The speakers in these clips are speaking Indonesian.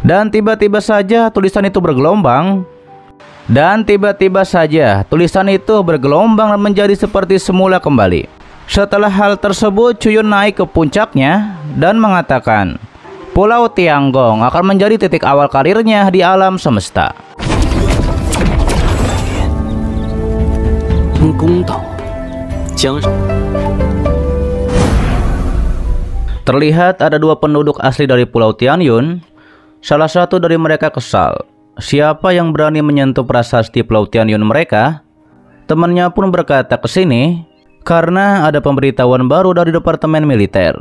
Dan tiba-tiba saja tulisan itu bergelombang. Dan tiba-tiba saja tulisan itu bergelombang dan menjadi seperti semula kembali. Setelah hal tersebut, Cuyun naik ke puncaknya dan mengatakan, Pulau Tianggong akan menjadi titik awal karirnya di alam semesta. Terlihat ada dua penduduk asli dari Pulau Tianyun. Salah satu dari mereka kesal. Siapa yang berani menyentuh prasasti Pulau Tianyun mereka? Temannya pun berkata ke sini karena ada pemberitahuan baru dari Departemen Militer.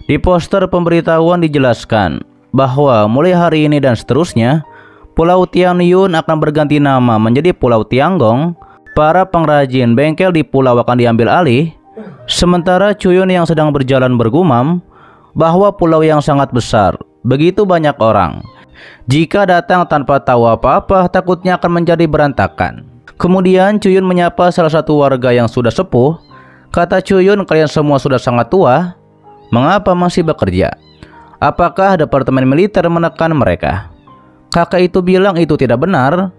Di poster pemberitahuan dijelaskan bahwa mulai hari ini dan seterusnya, Pulau Tianyun akan berganti nama menjadi Pulau Tianggong. Para pengrajin bengkel di pulau akan diambil alih. Sementara Cuyun yang sedang berjalan bergumam bahwa pulau yang sangat besar, begitu banyak orang. Jika datang tanpa tahu apa-apa, takutnya akan menjadi berantakan. Kemudian Cuyun menyapa salah satu warga yang sudah sepuh. Kata Cuyun, kalian semua sudah sangat tua, mengapa masih bekerja? Apakah Departemen Militer menekan mereka? Kakak itu bilang itu tidak benar,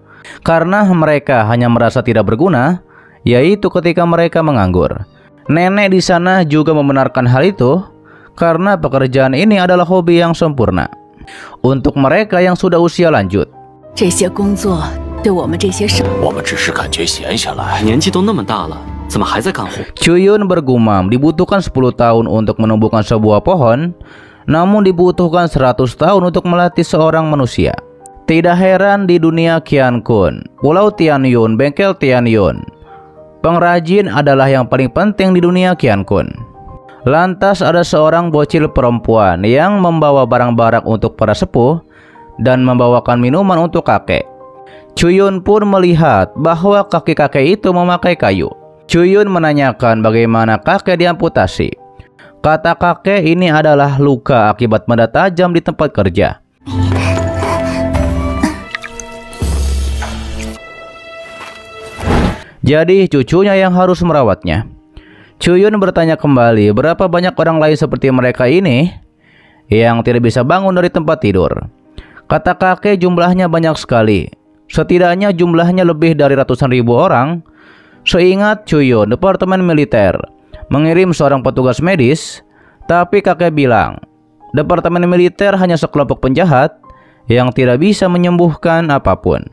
karena mereka hanya merasa tidak berguna, yaitu ketika mereka menganggur. Nenek di sana juga membenarkan hal itu, karena pekerjaan ini adalah hobi yang sempurna untuk mereka yang sudah usia lanjut. Cuyun bergumam, dibutuhkan 10 tahun untuk menumbuhkan sebuah pohon, namun dibutuhkan 100 tahun untuk melatih seorang manusia. Tidak heran di dunia Qiankun, Pulau Tianyun, bengkel Tianyun, pengrajin adalah yang paling penting di dunia Qiankun. Lantas ada seorang bocil perempuan yang membawa barang-barang untuk para sepuh dan membawakan minuman untuk kakek. Cuyun pun melihat bahwa kakek-kakek itu memakai kayu. Cuyun menanyakan bagaimana kakek diamputasi. Kata kakek, ini adalah luka akibat benda tajam di tempat kerja. Jadi cucunya yang harus merawatnya. Cuyun bertanya kembali, berapa banyak orang lain seperti mereka ini yang tidak bisa bangun dari tempat tidur? Kata kakek, jumlahnya banyak sekali. Setidaknya jumlahnya lebih dari ratusan ribu orang. Seingat Cuyun, Departemen Militer mengirim seorang petugas medis, tapi kakek bilang, Departemen Militer hanya sekelompok penjahat yang tidak bisa menyembuhkan apapun.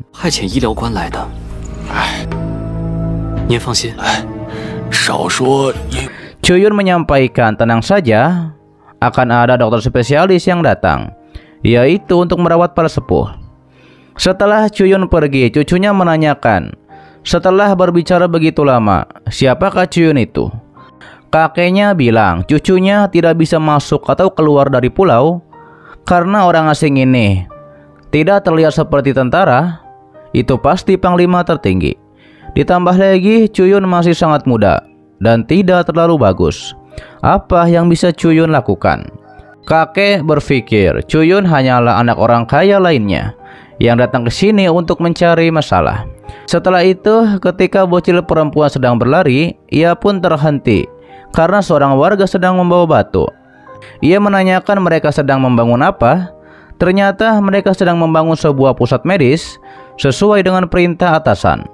Cuyun menyampaikan, tenang saja, akan ada dokter spesialis yang datang, yaitu untuk merawat para sepuh. Setelah Cuyun pergi, cucunya menanyakan, setelah berbicara begitu lama, siapakah Cuyun itu? Kakeknya bilang, cucunya tidak bisa masuk atau keluar dari pulau karena orang asing ini tidak terlihat seperti tentara, itu pasti panglima tertinggi. Ditambah lagi, Cuyun masih sangat muda dan tidak terlalu bagus. Apa yang bisa Cuyun lakukan? Kakek berpikir Cuyun hanyalah anak orang kaya lainnya yang datang ke sini untuk mencari masalah. Setelah itu, ketika bocil perempuan sedang berlari, ia pun terhenti karena seorang warga sedang membawa batu. Ia menanyakan mereka sedang membangun apa. Ternyata mereka sedang membangun sebuah pusat medis sesuai dengan perintah atasan.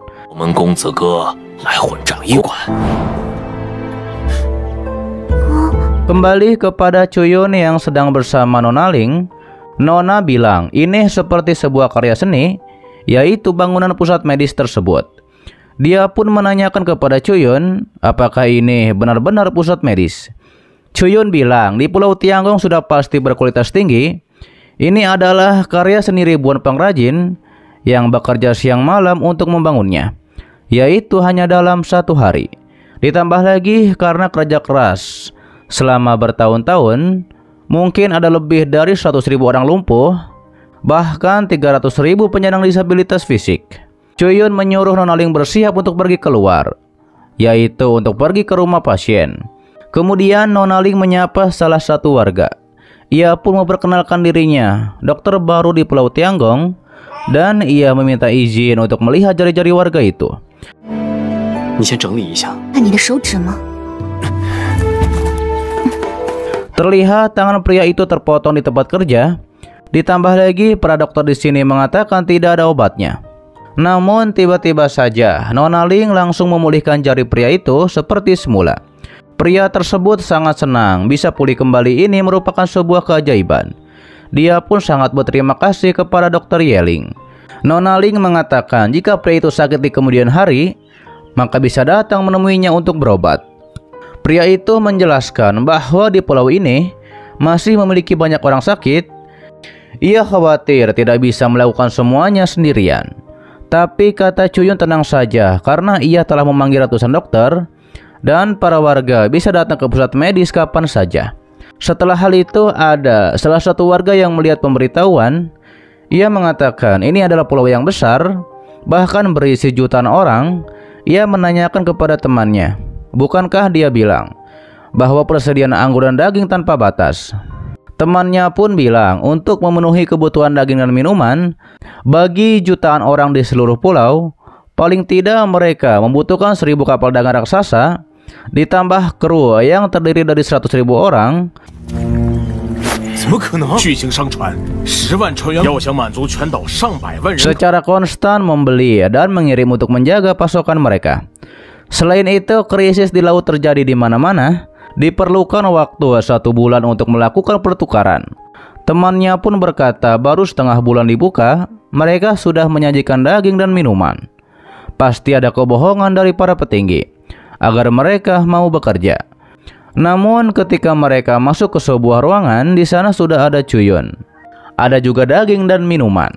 Kembali kepada Cuyun yang sedang bersama Nona Ling. Nona bilang ini seperti sebuah karya seni, yaitu bangunan pusat medis tersebut. Dia pun menanyakan kepada Cuyun, apakah ini benar-benar pusat medis. Cuyun bilang di Pulau Tianggong sudah pasti berkualitas tinggi. Ini adalah karya seni ribuan pengrajin yang bekerja siang malam untuk membangunnya, yaitu hanya dalam 1 hari. Ditambah lagi karena kerja keras selama bertahun-tahun, mungkin ada lebih dari 100.000 orang lumpuh, bahkan 300.000 penyandang disabilitas fisik. Cuyun menyuruh Nona Ling bersiap untuk pergi keluar, yaitu untuk pergi ke rumah pasien. Kemudian Nona Ling menyapa salah satu warga. Ia pun memperkenalkan dirinya, dokter baru di Pulau Tianggong, dan ia meminta izin untuk melihat jari-jari warga itu. Terlihat tangan pria itu terpotong di tempat kerja. Ditambah lagi para dokter di sini mengatakan tidak ada obatnya. Namun tiba-tiba saja Nona Ling langsung memulihkan jari pria itu seperti semula. Pria tersebut sangat senang bisa pulih kembali, ini merupakan sebuah keajaiban. Dia pun sangat berterima kasih kepada Dr. Yeling. Nona Ling mengatakan jika pria itu sakit di kemudian hari, maka bisa datang menemuinya untuk berobat. Pria itu menjelaskan bahwa di pulau ini masih memiliki banyak orang sakit. Ia khawatir tidak bisa melakukan semuanya sendirian. Tapi kata Chuyun tenang saja karena ia telah memanggil ratusan dokter dan para warga bisa datang ke pusat medis kapan saja. Setelah hal itu ada salah satu warga yang melihat pemberitahuan. Ia mengatakan ini adalah pulau yang besar, bahkan berisi jutaan orang. Ia menanyakan kepada temannya, bukankah dia bilang bahwa persediaan anggur dan daging tanpa batas? Temannya pun bilang untuk memenuhi kebutuhan daging dan minuman bagi jutaan orang di seluruh pulau, paling tidak mereka membutuhkan 1000 kapal dagang raksasa, ditambah kru yang terdiri dari 100.000 orang. Secara konstan membeli dan mengirim untuk menjaga pasokan mereka. Selain itu, krisis di laut terjadi di mana-mana. Diperlukan waktu 1 bulan untuk melakukan pertukaran. Temannya pun berkata baru setengah bulan dibuka, mereka sudah menyajikan daging dan minuman. Pasti ada kebohongan dari para petinggi agar mereka mau bekerja. Namun ketika mereka masuk ke sebuah ruangan, di sana sudah ada Chuyun. Ada juga daging dan minuman.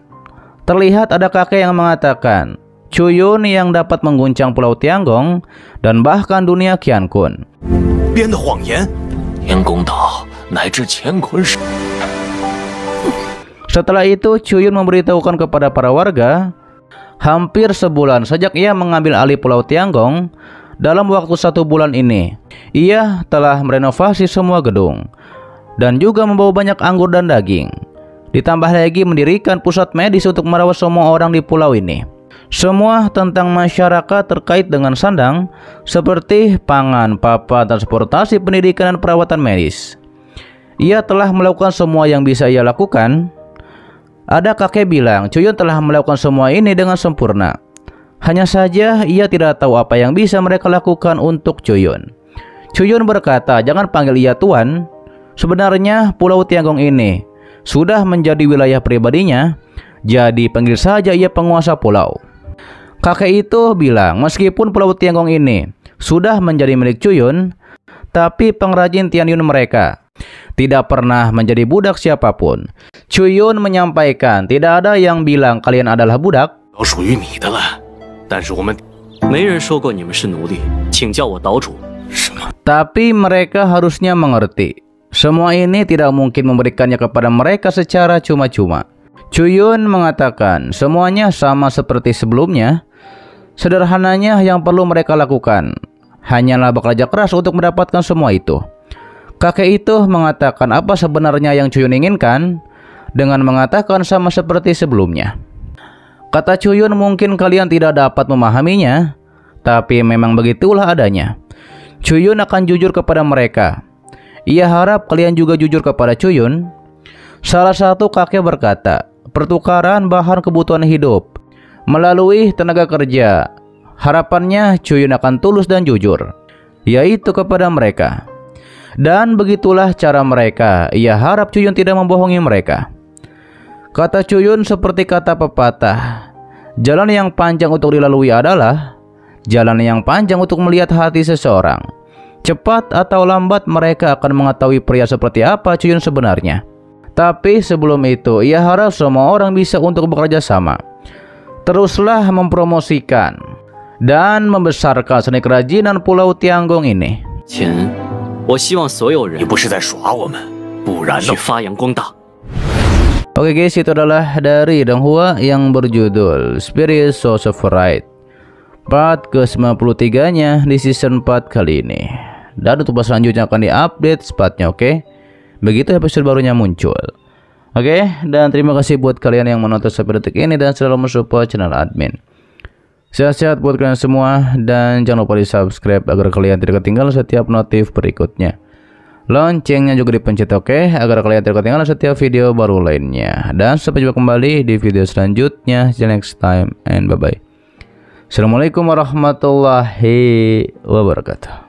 Terlihat ada kakek yang mengatakan Chuyun yang dapat mengguncang Pulau Tianggong dan bahkan dunia Qiankun. Setelah itu Chuyun memberitahukan kepada para warga, hampir sebulan sejak ia mengambil alih Pulau Tianggong. Dalam waktu 1 bulan ini, ia telah merenovasi semua gedung dan juga membawa banyak anggur dan daging. Ditambah lagi mendirikan pusat medis untuk merawat semua orang di pulau ini. Semua tentang masyarakat terkait dengan sandang seperti pangan, papan, transportasi, pendidikan, dan perawatan medis. Ia telah melakukan semua yang bisa ia lakukan. Ada kakek bilang Chuyun telah melakukan semua ini dengan sempurna. Hanya saja ia tidak tahu apa yang bisa mereka lakukan untuk Chuyun. Chuyun berkata jangan panggil ia tuan. Sebenarnya Pulau Tianggong ini sudah menjadi wilayah pribadinya, jadi panggil saja ia penguasa pulau. Kakek itu bilang meskipun Pulau Tianggong ini sudah menjadi milik Chuyun, tapi pengrajin Tianyun mereka tidak pernah menjadi budak siapapun. Chuyun menyampaikan tidak ada yang bilang kalian adalah budak. Tapi mereka harusnya mengerti, semua ini tidak mungkin memberikannya kepada mereka secara cuma-cuma. Chuyun mengatakan semuanya sama seperti sebelumnya. Sederhananya yang perlu mereka lakukan hanyalah bekerja keras untuk mendapatkan semua itu. Kakek itu mengatakan apa sebenarnya yang Chuyun inginkan dengan mengatakan sama seperti sebelumnya. Kata Chuyun mungkin kalian tidak dapat memahaminya, tapi memang begitulah adanya. Chuyun akan jujur kepada mereka. Ia harap kalian juga jujur kepada Chuyun. Salah satu kakek berkata, pertukaran bahan kebutuhan hidup melalui tenaga kerja. Harapannya Chuyun akan tulus dan jujur, yaitu kepada mereka. Dan begitulah cara mereka. Ia harap Chuyun tidak membohongi mereka. Kata Chuyun seperti kata pepatah, jalan yang panjang untuk dilalui adalah jalan yang panjang untuk melihat hati seseorang. Cepat atau lambat mereka akan mengetahui pria seperti apa Chuyun sebenarnya. Tapi sebelum itu, ia harap semua orang bisa untuk bekerja sama. Teruslah mempromosikan dan membesarkan seni kerajinan Pulau Tianggong ini. Oke guys, itu adalah dari Donghua yang berjudul Spirit Source of Right, part ke-93-nya di season 4 kali ini. Dan untuk selanjutnya akan diupdate sepatnya, oke? Begitu episode barunya muncul. Oke, dan terima kasih buat kalian yang menonton sampai detik ini dan selalu mensupport channel admin. Sehat-sehat buat kalian semua dan jangan lupa di subscribe agar kalian tidak ketinggalan setiap notif berikutnya. Loncengnya juga dipencet oke, agar kalian tidak ketinggalan setiap video baru lainnya. Dan sampai jumpa kembali di video selanjutnya. See you next time and bye bye. Assalamualaikum warahmatullahi wabarakatuh.